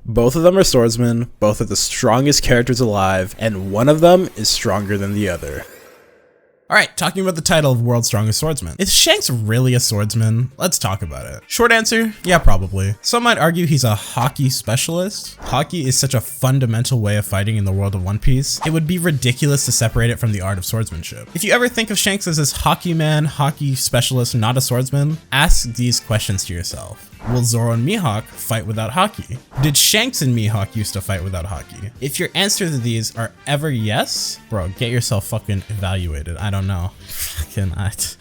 Both of them are swordsmen, both are the strongest characters alive, and one of them is stronger than the other. Alright, talking about the title of World's Strongest Swordsman. Is Shanks really a swordsman? Let's talk about it. Short answer, yeah, probably. Some might argue he's a hockey specialist. Hockey is such a fundamental way of fighting in the world of One Piece. It would be ridiculous to separate it from the art of swordsmanship. If you ever think of Shanks as this hockey man, hockey specialist, not a swordsman, ask these questions to yourself. Will Zoro and Mihawk fight without hockey? Did Shanks and Mihawk used to fight without hockey? If your answer to these are ever yes, bro, get yourself fucking evaluated. I don't know.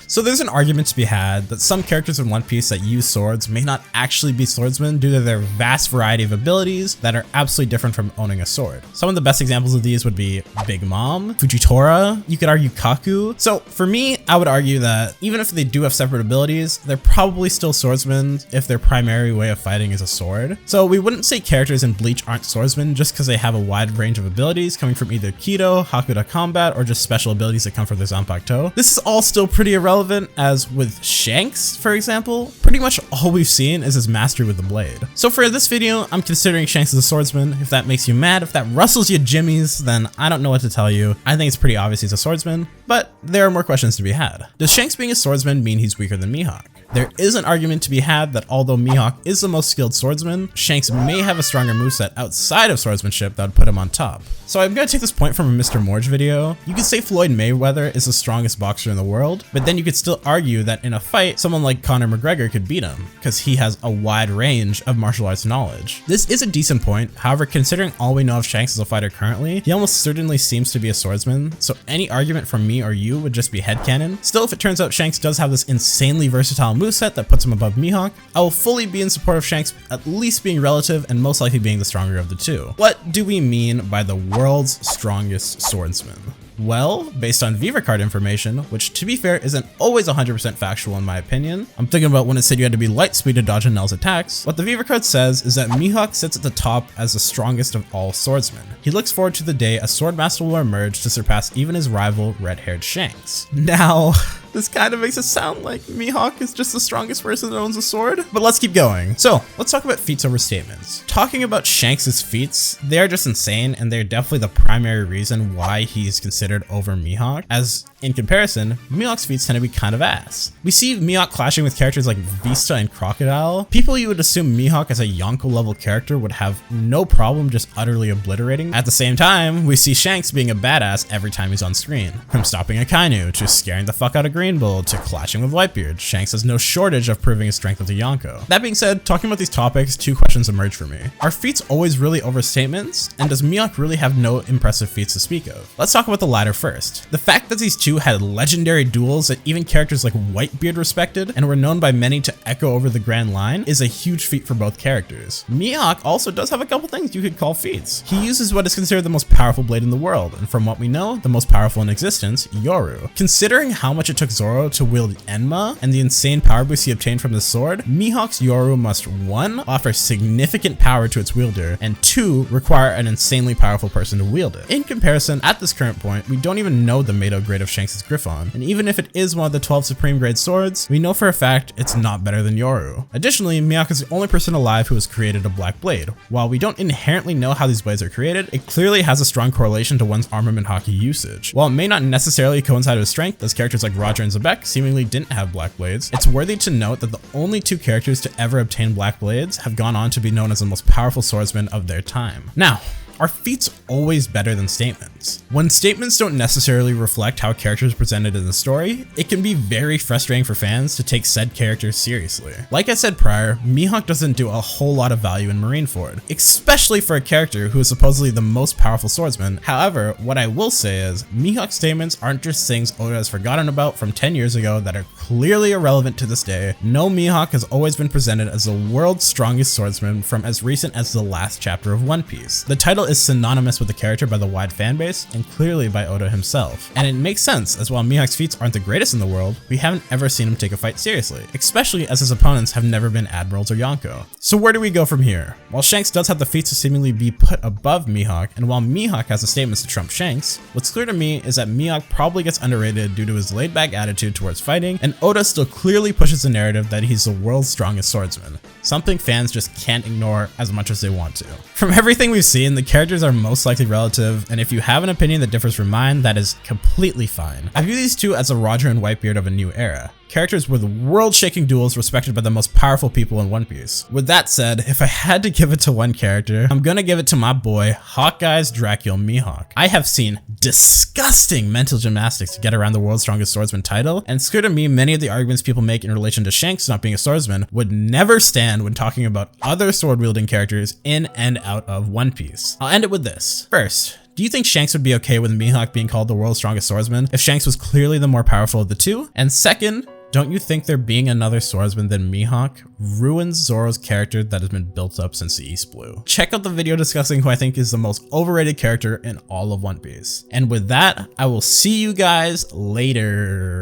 So there's an argument to be had that some characters in One Piece that use swords may not actually be swordsmen due to their vast variety of abilities that are absolutely different from owning a sword. Some of the best examples of these would be Big Mom, Fujitora, you could argue Kaku. So for me, I would argue that even if they do have separate abilities, they're probably still swordsmen if their primary way of fighting is a sword. So we wouldn't say characters in Bleach aren't swordsmen just because they have a wide range of abilities coming from either Kido, Hakuda Combat, or just special abilities that come from their Zanpakuto. This is all still pretty irrelevant, as with Shanks, for example, pretty much all we've seen is his mastery with the blade. So for this video, I'm considering Shanks as a swordsman. If that makes you mad, if that rustles your jimmies, then I don't know what to tell you. I think it's pretty obvious he's a swordsman, but there are more questions to be had. Does Shanks being a swordsman mean he's weaker than Mihawk? There is an argument to be had that although Mihawk is the most skilled swordsman, Shanks may have a stronger moveset outside of swordsmanship that would put him on top. So I'm going to take this point from a Mr. Morge video. You could say Floyd Mayweather is the strongest boxer in the world, but then you could still argue that in a fight, someone like Conor McGregor could beat him, because he has a wide range of martial arts knowledge. This is a decent point, however, considering all we know of Shanks as a fighter currently, he almost certainly seems to be a swordsman, so any argument from me or you would just be headcanon. Still, if it turns out Shanks does have this insanely versatile moveset that puts him above Mihawk, I will fully be in support of Shanks at least being relative and most likely being the stronger of the two. What do we mean by the world's strongest swordsman? Well, based on Viva card information, which to be fair isn't always 100% factual in my opinion, I'm thinking about when it said you had to be light speed to dodge Nell's attacks. What the Viva card says is that Mihawk sits at the top as the strongest of all swordsmen. He looks forward to the day a swordmaster will emerge to surpass even his rival red-haired Shanks. Now, this kind of makes it sound like Mihawk is just the strongest person that owns a sword, but let's keep going. So let's talk about feats over statements. Talking about Shanks' feats, they're just insane and they're definitely the primary reason why he's considered over Mihawk, as in comparison, Mihawk's feats tend to be kind of ass. We see Mihawk clashing with characters like Vista and Crocodile, people you would assume Mihawk as a Yonko level character would have no problem just utterly obliterating. At the same time, we see Shanks being a badass every time he's on screen. From stopping a Kainu, to scaring the fuck out of Green Bull, to clashing with Whitebeard, Shanks has no shortage of proving his strength with a Yonko. That being said, talking about these topics, two questions emerge for me. Are feats always really overstatements? And does Mihawk really have no impressive feats to speak of? Let's talk about the latter first. The fact that these two had legendary duels that even characters like Whitebeard respected and were known by many to echo over the Grand Line is a huge feat for both characters. Mihawk also does have a couple things you could call feats. He uses what is considered the most powerful blade in the world, and from what we know, the most powerful in existence, Yoru. Considering how much it took Zoro to wield Enma and the insane power boost he obtained from the sword, Mihawk's Yoru must 1. Offer significant power to its wielder, and 2. Require an insanely powerful person to wield it. In comparison, at this current point, we don't even know the Mado grade of Shanks' Griffon, and even if it is one of the 12 Supreme grade swords, we know for a fact it's not better than Yoru. Additionally, Mihawk is the only person alive who has created a black blade. While we don't inherently know how these blades are created, it clearly has a strong correlation to one's armament hockey usage. While it may not necessarily coincide with strength, as characters like Roger and Zebek seemingly didn't have black blades, it's worthy to note that the only 2 characters to ever obtain black blades have gone on to be known as the most powerful swordsmen of their time. Now, are feats always better than statements? When statements don't necessarily reflect how characters are presented in the story, it can be very frustrating for fans to take said characters seriously. Like I said prior, Mihawk doesn't do a whole lot of value in Marineford, especially for a character who is supposedly the most powerful swordsman. However, what I will say is, Mihawk's statements aren't just things Oda has forgotten about from 10 years ago that are clearly irrelevant to this day. No, Mihawk has always been presented as the world's strongest swordsman from as recent as the last chapter of One Piece. The title title is synonymous with the character by the wide fanbase and clearly by Oda himself. And it makes sense, as while Mihawk's feats aren't the greatest in the world, we haven't ever seen him take a fight seriously, especially as his opponents have never been admirals or Yonko. So where do we go from here? While Shanks does have the feats to seemingly be put above Mihawk, and while Mihawk has the statements to trump Shanks, what's clear to me is that Mihawk probably gets underrated due to his laid-back attitude towards fighting, and Oda still clearly pushes the narrative that he's the world's strongest swordsman, something fans just can't ignore as much as they want to. From everything we've seen, the characters are most likely relative, and if you have an opinion that differs from mine, that is completely fine. I view these two as the Roger and Whitebeard of a new era. Characters with world-shaking duels respected by the most powerful people in One Piece. With that said, if I had to give it to one character, I'm gonna give it to my boy, Hawkeye's Dracula Mihawk. I have seen disgusting mental gymnastics to get around the world's strongest swordsman title, and it's clear to me many of the arguments people make in relation to Shanks not being a swordsman would never stand when talking about other sword-wielding characters in and out of One Piece. I'll end it with this. First, do you think Shanks would be okay with Mihawk being called the world's strongest swordsman if Shanks was clearly the more powerful of the two? And second, don't you think there being another swordsman than Mihawk ruins Zoro's character that has been built up since the East Blue? Check out the video discussing who I think is the most overrated character in all of One Piece. And with that, I will see you guys later.